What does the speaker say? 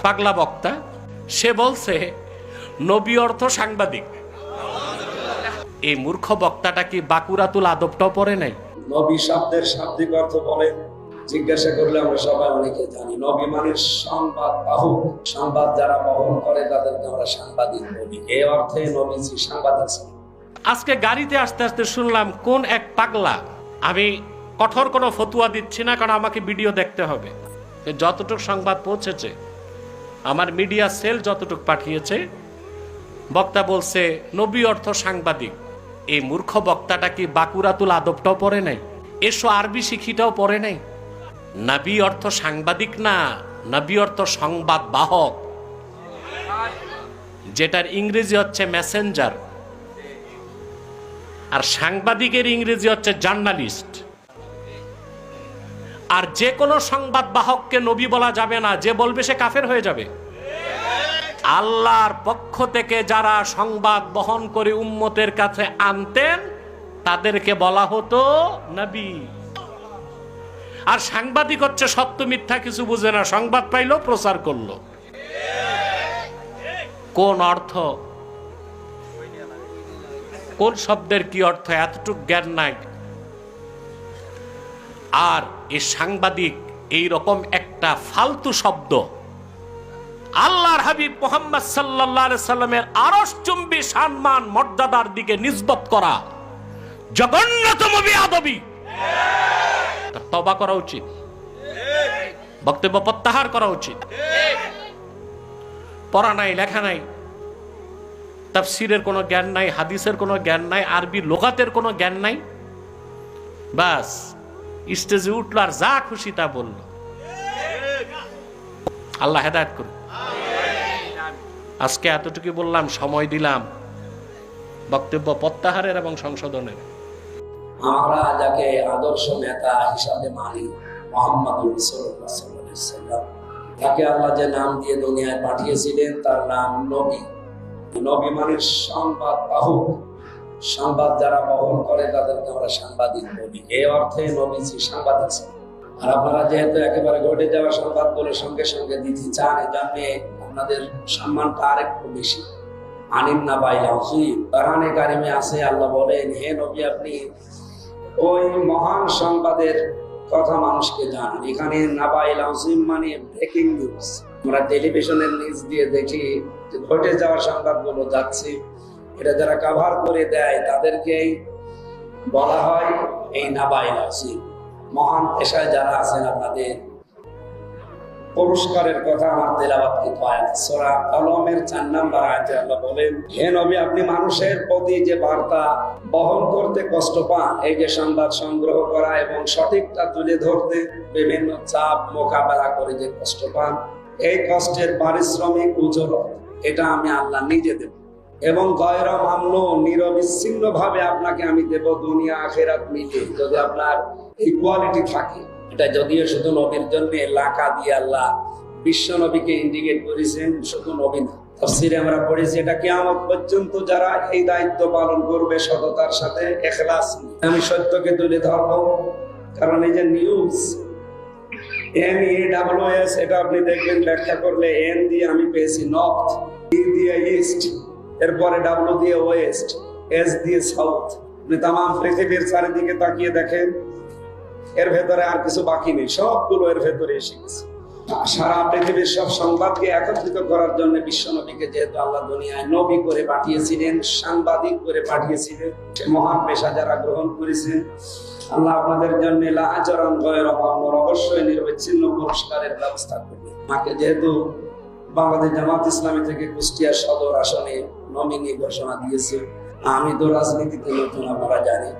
পাগলা বক্তা, সে বলছে নবী অর্থ সাংবাদিক। এই মূর্খ বক্তাটা কি বাকুরাতুল আদবটাও পড়ে নাই? নবী শব্দের শাব্দিক অর্থ বলেন, জিজ্ঞাসা করলে আমরা সবাই অনেকে জানি। নবী মানে সংবাদ বাহক, সংবাদ যারা বহন করে তাদেরকে আমরা সাংবাদিক বলি। এই অর্থে নবীজি সাংবাদিক ছিলেন। আজকে গাড়িতে আসতে আসতে শুনলাম কোন এক পাগলা, আমি কঠোর কোনো ফতুয়া দিচ্ছি না কারণ আমাকে ভিডিও দেখতে হবে, যতটুক সংবাদ পৌঁছেছে আমার মিডিয়া সেল যতটুক পাঠিয়েছে, বক্তা বলছে নবী অর্থ সাংবাদিক। এই মূর্খ বক্তাটা কি বাকুরাতুল আদবটাও পড়ে নাই? এসো আরবি শিখিটাও পড়ে নাই? নবী অর্থ সাংবাদিক না, নবী অর্থ সংবাদ বাহক, যেটার ইংরেজি হচ্ছে মেসেঞ্জার, আর সাংবাদিকের ইংরেজি হচ্ছে জার্নালিস্ট। আর যে কোনো সংবাদ বাহককে নবী বলা যাবে না, যে বলবে সে কাফের হয়ে যাবে। আল্লাহর পক্ষ থেকে যারা সংবাদ বহন করে উম্মতের কাছে আনতেন তাদেরকে বলা হতো নবী। আর সাংবাদিক হচ্ছে সত্য মিথ্যা কিছু বুঝে না, সংবাদ পাইলো প্রচার করলো। কোন অর্থ, কোন শব্দের কি অর্থ এতটুক জ্ঞান নাই। আর এই সাংবাদিক এই রকম একটা ফালতু শব্দ আল্লাহর হাবিব মুহাম্মদ সাল্লাল্লাহু আলাইহি সাল্লামের আরশচুম্বী সম্মান মর্যাদার দিকে নিসবত করা জঘন্যতম বেয়াদবি। তওবা করা উচিত, বক্তব্য প্রত্যাহার করা উচিত। পড়া নাই, লেখা নাই, তাফসীরের কোনো জ্ঞান নাই, হাদিসের কোনো জ্ঞান নাই, আরবি লোগাতের কোনো জ্ঞান নাই, বাস স্টেজে উঠলো আর যা খুশি তা বলল। আল্লাহ হেদায়েত করুন। আজকে এতটুকু বললাম, সময় দিলাম বক্তব্য প্রত্যাহারের এবং সংশোধনের। আমরা যাকে আদর্শ নেতা হিসাবে মানি, মুহাম্মদুর রাসূলুল্লাহ সাল্লাল্লাহু আলাইহি ওয়াসাল্লাম, তাকে আল্লাহ যে নাম দিয়ে দুনিয়ায় পাঠিয়েছিলেন তার নাম নবী। নবী মানে সংবাদ বাহক, সংবাদ যারা বহন করে তাদেরকে আমরা সাংবাদিক বলি। এই অর্থে নবীজি সাংবাদিক ছিলেন। আর আপনারা যেহেতু একেবারে ঘটে যাওয়া সংবাদগুলো সঙ্গে সঙ্গে দিতে চান, এজন্যে আপনাদের সম্মানটা আরেকটু বেশি। আনিন নাবাইল আযীম, কোরআনে কারিমে আছে, আল্লাহ বলেন, হে নবী আপনি ওই মহান সংবাদের কথা মানুষকে জানান। এখানে নাবাইল আযীম মানে ব্রেকিং নিউজ। আমরা টেলিভিশনের নিউজ দিয়ে দেখি যে ঘটে যাওয়া সংবাদগুলো যাচ্ছে, এটা যারা কভার করে দেয় তাদেরকেই বলা হয় এই নাবাইল আযীম। মহান পেশায় যারা আছেন আপনাদের পুরস্কারের কথা আমার তেলাওয়াতকৃত আয়াত সূরা কলমের 4 নম্বর আয়াতে আল্লাহ বলেন, হে নবী আপনি মানুষের প্রতি যে বার্তা বহন করতে কষ্ট পান, এই যে সংবাদ সংগ্রহ করা এবং সঠিকটা তুলে ধরতে বিভিন্ন চাপ মোকাবেলা করে যে কষ্ট পান, এই কষ্টের পারিশ্রমিক উজর এটা আমি আল্লাহ নিজে দেব এবং গয়রা মামনু নিরবিচ্ছিন্ন ভাবে আপনাকে আমি দেব, দুনিয়া আখিরাত মিলে, যদি আপনার ইকুয়ালিটি থাকে। এটা যদিও শুধু নবীর জন্য এলাকা দিয়ে আল্লাহ বিশ্ব নবীকে ইন্ডিকেট করেছেন, শুধু নবী না। তাফসীরে আমরা পড়েছি এটা কিয়ামত পর্যন্ত যারা এই দায়িত্ব পালন করবে সততার সাথে, ইখলাস নিয়ে, আমি সত্যকে তুলে ধরবো। কারণ এই যে নিউজ NEWS, এটা আপনি দেখবেন ব্যাখ্যা করলে এন দিয়ে আমি পেয়েছি নর্থ, ই দিয়ে ইস্ট, এরপরে ডাব্লিউ দিয়ে ওয়েস্ট, এস দিয়ে সাউথ। আপনি তাম পৃথিবীর চারিদিকে তাকিয়ে দেখেন, এর ভেতরে আর কিছু বাকি নেই, সবগুলো এর ভেতরে এসে গেছে। সারা পৃথিবীর সব সংবাদকে একত্রিত করার জন্য বিশ্ব নবীকে যেহেতু আল্লাহ দুনিয়ায় নবী করে পাঠিয়েছিলেন, সাংবাদিক করে পাঠিয়েছিলেন, সে মহান পেশা যারা গ্রহণ করেছেন, আল্লাহ আপনাদের জন্য লাআজরান গায়রা মামনুন, অবশ্যই নিরবিচ্ছিন্ন পুরস্কারের ব্যবস্থা করবে। আমাকে যেহেতু বাংলাদেশ জামাত ইসলামী থেকে কুষ্টিয়া সদর আসনে নমিনি ঘোষণা দিয়েছে, আমি তো রাজনীতিতে নতুন, আপনারা জানেন।